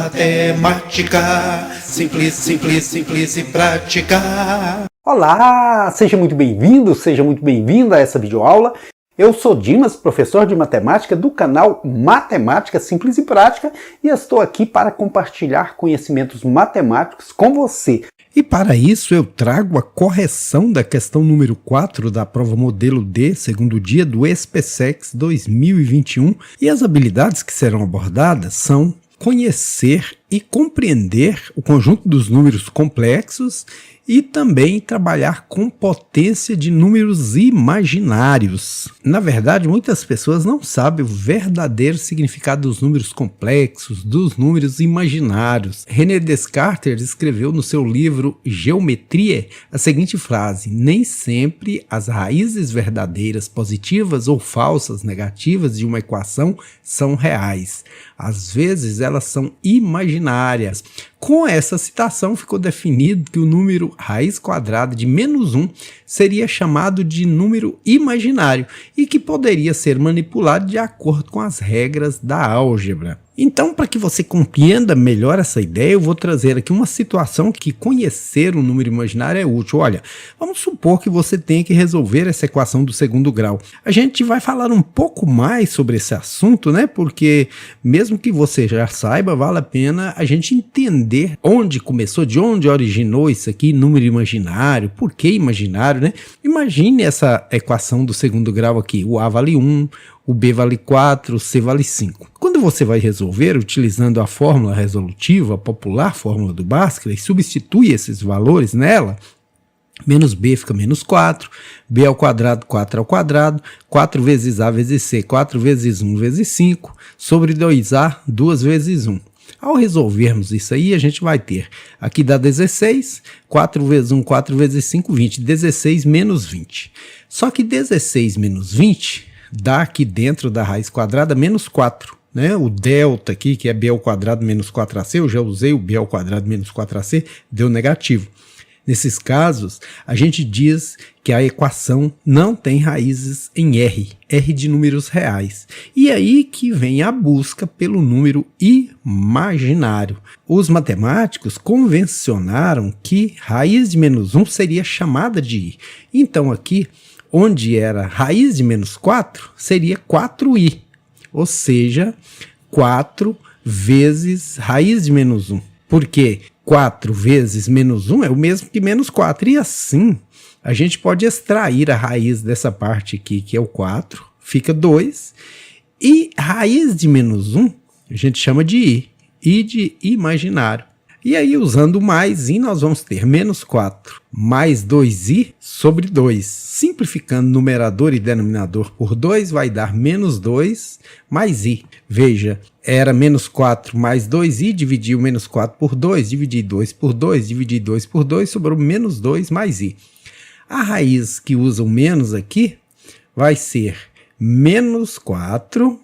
Matemática, simples, simples, simples e prática. Olá, seja muito bem-vindo, seja muito bem-vinda a essa videoaula. Eu sou Dimas, professor de matemática do canal Matemática Simples e Prática, e estou aqui para compartilhar conhecimentos matemáticos com você. E para isso eu trago a correção da questão número 4 da prova modelo D, segundo dia do SPSEC 2021, e as habilidades que serão abordadas são conhecer e compreender o conjunto dos números complexos e também trabalhar com potência de números imaginários. Na verdade, muitas pessoas não sabem o verdadeiro significado dos números complexos, dos números imaginários. René Descartes escreveu no seu livro Geometria a seguinte frase: nem sempre as raízes verdadeiras positivas ou falsas negativas de uma equação são reais. Às vezes elas são imaginárias. Com essa citação ficou definido que o número raiz quadrada de -1 seria chamado de número imaginário e que poderia ser manipulado de acordo com as regras da álgebra. Então, para que você compreenda melhor essa ideia, eu vou trazer aqui uma situação que conhecer um número imaginário é útil. Olha, vamos supor que você tenha que resolver essa equação do segundo grau. A gente vai falar um pouco mais sobre esse assunto, né? Porque mesmo que você já saiba, vale a pena a gente entender onde começou, de onde originou isso aqui, número imaginário, por que imaginário, né? Imagine essa equação do segundo grau aqui, o A vale 1, o B vale 4, o C vale 5. Quando você vai resolver utilizando a fórmula resolutiva, a popular fórmula do Bhaskara, e substitui esses valores nela, menos B fica menos 4, B ao quadrado, 4 ao quadrado, 4 vezes A vezes C, 4 vezes 1 vezes 5, sobre 2A, 2 vezes 1. Ao resolvermos isso aí, a gente vai ter, aqui dá 16, 4 vezes 1, 4 vezes 5, 20, 16 menos 20. Só que 16 menos 20 dá aqui dentro da raiz quadrada menos 4. Né? O delta aqui, que é B ao quadrado menos 4AC, eu já usei o B ao quadrado menos 4AC, deu negativo. Nesses casos, a gente diz que a equação não tem raízes em R de números reais. E aí que vem a busca pelo número imaginário. Os matemáticos convencionaram que raiz de -1 seria chamada de I. Então aqui, onde era raiz de menos 4, seria 4i. Ou seja, 4 vezes raiz de -1. Porque 4 vezes -1 é o mesmo que menos 4. E assim, a gente pode extrair a raiz dessa parte aqui, que é o 4, fica 2. E raiz de -1 a gente chama de I de imaginário. E aí, usando mais i, nós vamos ter menos 4 mais 2i sobre 2. Simplificando numerador e denominador por 2, vai dar menos 2 mais i. Veja, era menos 4 mais 2i, dividi o menos 4 por 2, dividi 2 por 2, dividi 2 por 2, sobrou menos 2 mais i. A raiz que usa o menos aqui vai ser menos 4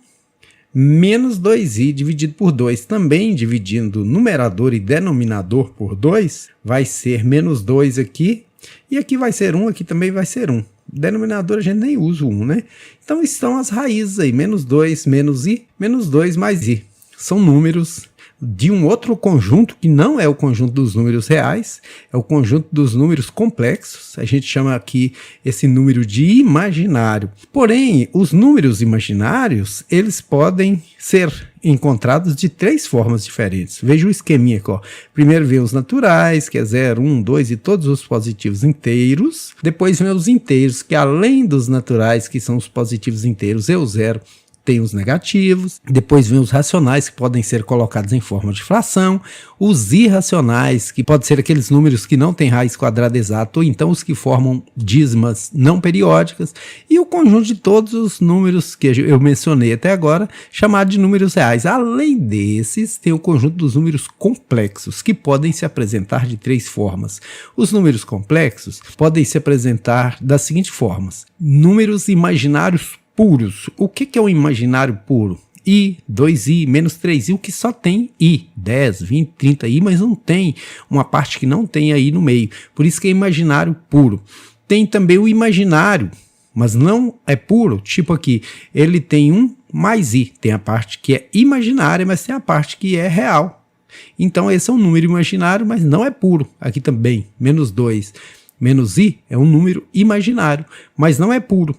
menos 2i dividido por 2, também dividindo numerador e denominador por 2, vai ser menos 2 aqui, e aqui vai ser 1, aqui também vai ser 1. Denominador a gente nem usa o 1, né? Então estão as raízes aí, menos 2, menos i, menos 2 mais i. São números de um outro conjunto que não é o conjunto dos números reais, é o conjunto dos números complexos. A gente chama aqui esse número de imaginário. Porém, os números imaginários, eles podem ser encontrados de 3 formas diferentes. Veja o esqueminha aqui, ó. Primeiro vem os naturais, que é 0, 1, 2 e todos os positivos inteiros. Depois vem os inteiros, que além dos naturais, que são os positivos inteiros, e o 0, tem os negativos. Depois vem os racionais, que podem ser colocados em forma de fração, os irracionais, que podem ser aqueles números que não têm raiz quadrada exata, ou então os que formam dízimas não periódicas, e o conjunto de todos os números que eu mencionei até agora, chamado de números reais. Além desses, tem o conjunto dos números complexos, que podem se apresentar de 3 formas. Os números complexos podem se apresentar das seguintes formas: números imaginários puros. O que é um imaginário puro? I, 2i, menos 3i, o que só tem i, 10, 20, 30i, mas não tem uma parte que não tem aí no meio. Por isso que é imaginário puro. Tem também o imaginário, mas não é puro. Tipo aqui, ele tem 1 mais i. Tem a parte que é imaginária, mas tem a parte que é real. Então esse é um número imaginário, mas não é puro. Aqui também, menos 2 menos i é um número imaginário, mas não é puro.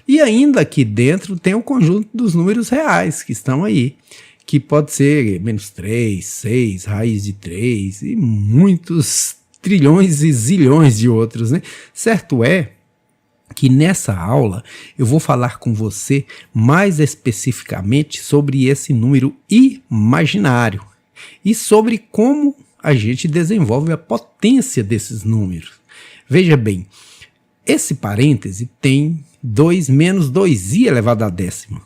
E ainda aqui dentro tem o conjunto dos números reais que estão aí, que pode ser menos 3, 6, raiz de 3 e muitos trilhões e zilhões de outros, né? Certo é que nessa aula eu vou falar com você mais especificamente sobre esse número imaginário e sobre como a gente desenvolve a potência desses números. Veja bem, esse parêntese tem 2 menos 2i elevado à décima.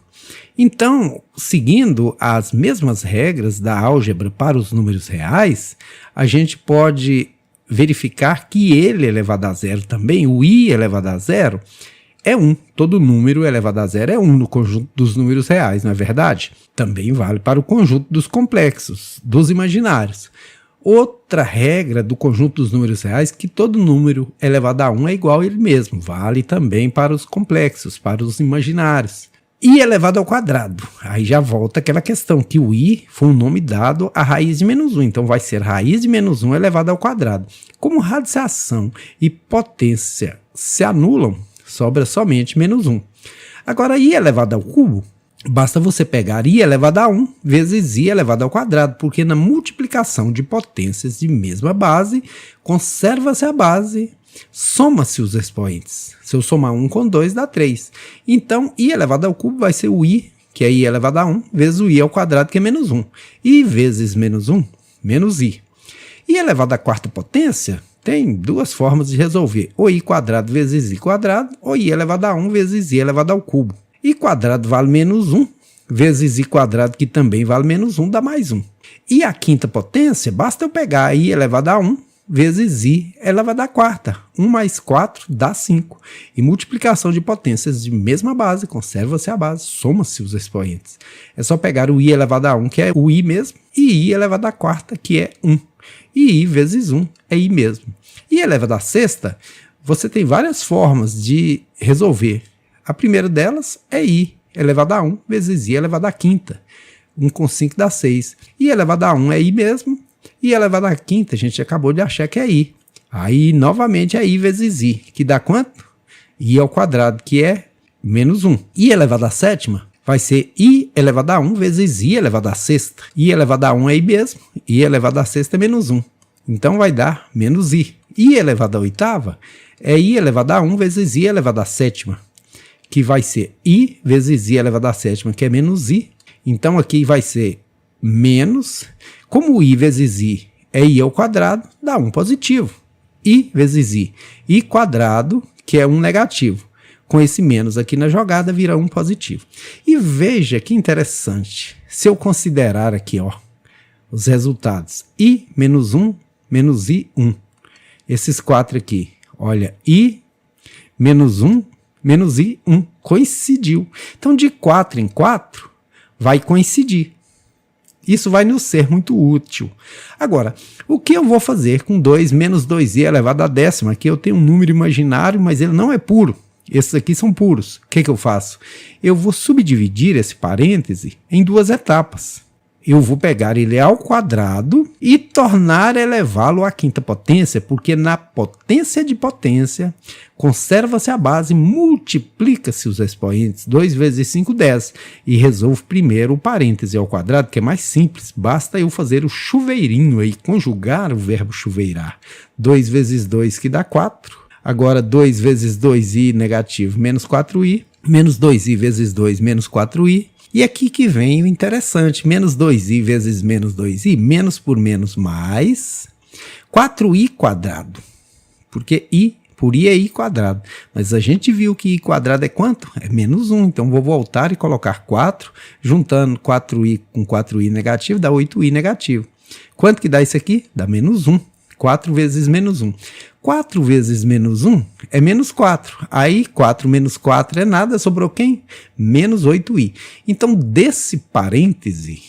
Então, seguindo as mesmas regras da álgebra para os números reais, a gente pode verificar que ele elevado a zero também, o i elevado a zero, é 1. Todo número elevado a zero é 1 no conjunto dos números reais, não é verdade? Também vale para o conjunto dos complexos, dos imaginários. Outra regra do conjunto dos números reais é que todo número elevado a 1 é igual a ele mesmo. Vale também para os complexos, para os imaginários. I elevado ao quadrado. Aí já volta aquela questão que o i foi um nome dado à raiz de menos 1. Então vai ser raiz de menos 1 elevado ao quadrado. Como radiciação e potência se anulam, sobra somente menos 1. Agora, i elevado ao cubo, basta você pegar i elevado a 1 vezes i elevado ao quadrado, porque na multiplicação de potências de mesma base, conserva-se a base, soma-se os expoentes. Se eu somar 1 com 2, dá 3. Então, i elevado ao cubo vai ser o i, que é i elevado a 1, vezes o i ao quadrado, que é menos 1. I vezes menos 1, menos i. I elevado à quarta potência tem duas formas de resolver. Ou i quadrado vezes i quadrado, ou i elevado a 1 vezes i elevado ao cubo. I quadrado vale menos 1, vezes i quadrado, que também vale menos 1, dá mais 1. E a quinta potência, basta eu pegar i elevado a 1, vezes i elevado à quarta. 1 mais 4 dá 5. E multiplicação de potências de mesma base, conserva-se a base, soma-se os expoentes. É só pegar o i elevado a 1, que é o i mesmo, e i elevado à quarta, que é 1. E i vezes 1 é i mesmo. I elevado à sexta, você tem várias formas de resolver. A primeira delas é i elevado a 1 vezes i elevado à quinta. 1 com 5 dá 6. I elevado a 1 é i mesmo. I elevado à quinta, a gente acabou de achar que é i. Aí, novamente, é i vezes i, que dá quanto? I ao quadrado, que é menos 1. I elevado à sétima vai ser i elevado a 1 vezes i elevado à sexta. I elevado a 1 é i mesmo. I elevado à sexta é menos 1. Então, vai dar menos i. I elevado à oitava é i elevado a 1 vezes i elevado à sétima, que vai ser i vezes i elevado à sétima, que é menos i. Então, aqui vai ser menos. Como i vezes i é i ao quadrado, dá 1 positivo. I vezes i quadrado, que é 1 negativo. Com esse menos aqui na jogada, vira 1 positivo. E veja que interessante. Se eu considerar aqui, ó, os resultados. I menos 1, menos i, 1. Esses 4 aqui. Olha, i menos 1, menos i, 1. Coincidiu. Então, de 4 em 4, vai coincidir. Isso vai nos ser muito útil. Agora, o que eu vou fazer com 2 menos 2i elevado à décima? Aqui eu tenho um número imaginário, mas ele não é puro. Esses aqui são puros. O que eu faço? Eu vou subdividir esse parêntese em duas etapas. Eu vou pegar ele ao quadrado e tornar elevá-lo à quinta potência, porque na potência de potência conserva-se a base, multiplica-se os expoentes. 2 vezes 5, 10. E resolvo primeiro o parêntese ao quadrado, que é mais simples. Basta eu fazer o chuveirinho aí, conjugar o verbo chuveirar. 2 vezes 2, que dá 4. Agora 2 vezes 2i negativo, menos 4i. Menos 2i vezes 2, menos 4i. E aqui que vem o interessante, menos 2i vezes menos 2i, menos por menos mais 4i quadrado, porque i por i é i quadrado, mas a gente viu que i quadrado é quanto? É menos 1, então vou voltar e colocar 4, juntando 4i com 4i negativo, dá 8i negativo. Quanto que dá isso aqui? Dá menos 1, 4 vezes menos 1. 4 vezes menos 1 é menos 4. Aí 4 menos 4 é nada, sobrou quem? Menos 8i. Então, desse parêntese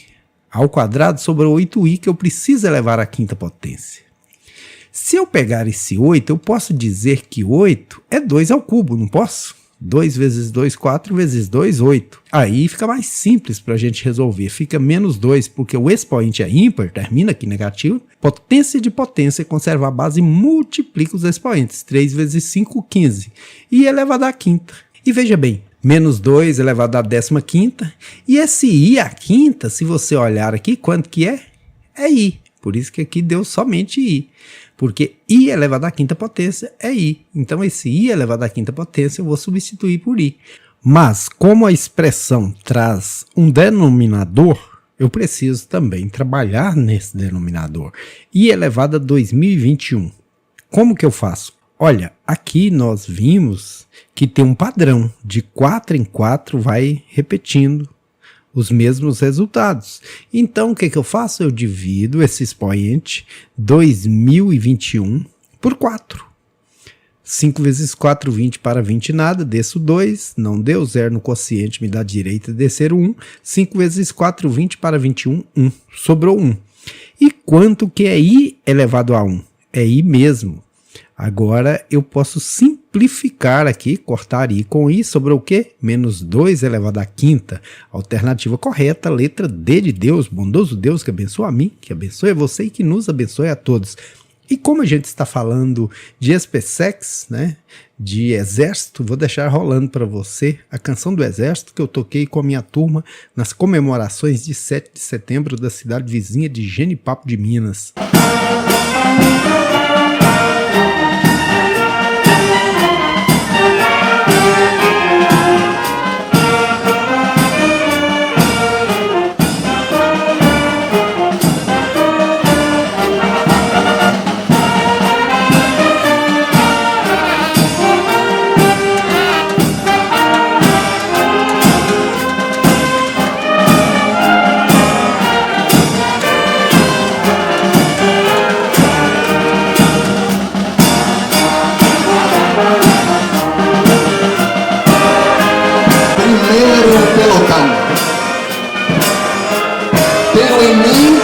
ao quadrado, sobrou 8i, que eu preciso elevar à quinta potência. Se eu pegar esse 8, eu posso dizer que 8 é 2 ao cubo, não posso? 2 vezes 2, 4 vezes 2, 8. Aí fica mais simples para a gente resolver. Fica menos 2, porque o expoente é ímpar, termina aqui negativo. Potência de potência, conserva a base e multiplica os expoentes. 3 vezes 5, 15. E elevado à quinta. E veja bem, menos 2 elevado à 15ª. E esse i à quinta, se você olhar aqui, quanto que é? É i. Por isso que aqui deu somente i. Porque i elevado à quinta potência é i. Então esse i elevado à quinta potência eu vou substituir por i. Mas como a expressão traz um denominador, eu preciso também trabalhar nesse denominador. I elevado a 2021. Como que eu faço? Olha, aqui nós vimos que tem um padrão. De 4 em 4 vai repetindo os mesmos resultados. Então, o que eu faço? Eu divido esse expoente 2021 por 4. 5 vezes 4, 20 para 20 nada, desço 2, não deu, 0 no quociente, me dá direito a descer 1. 5 vezes 4, 20 para 21, 1. Sobrou 1. E quanto que é i elevado a 1? É i mesmo. Agora eu posso simplificar aqui, cortar i com i, sobrou o quê? Menos 2 elevado à quinta. Alternativa correta, letra D de Deus, bondoso Deus que abençoa a mim, que abençoe a você e que nos abençoe a todos. E como a gente está falando de SpaceX, né, de exército, vou deixar rolando para você a canção do exército que eu toquei com a minha turma nas comemorações de 7 de setembro da cidade vizinha de Genipapo de Minas. Tenho em mim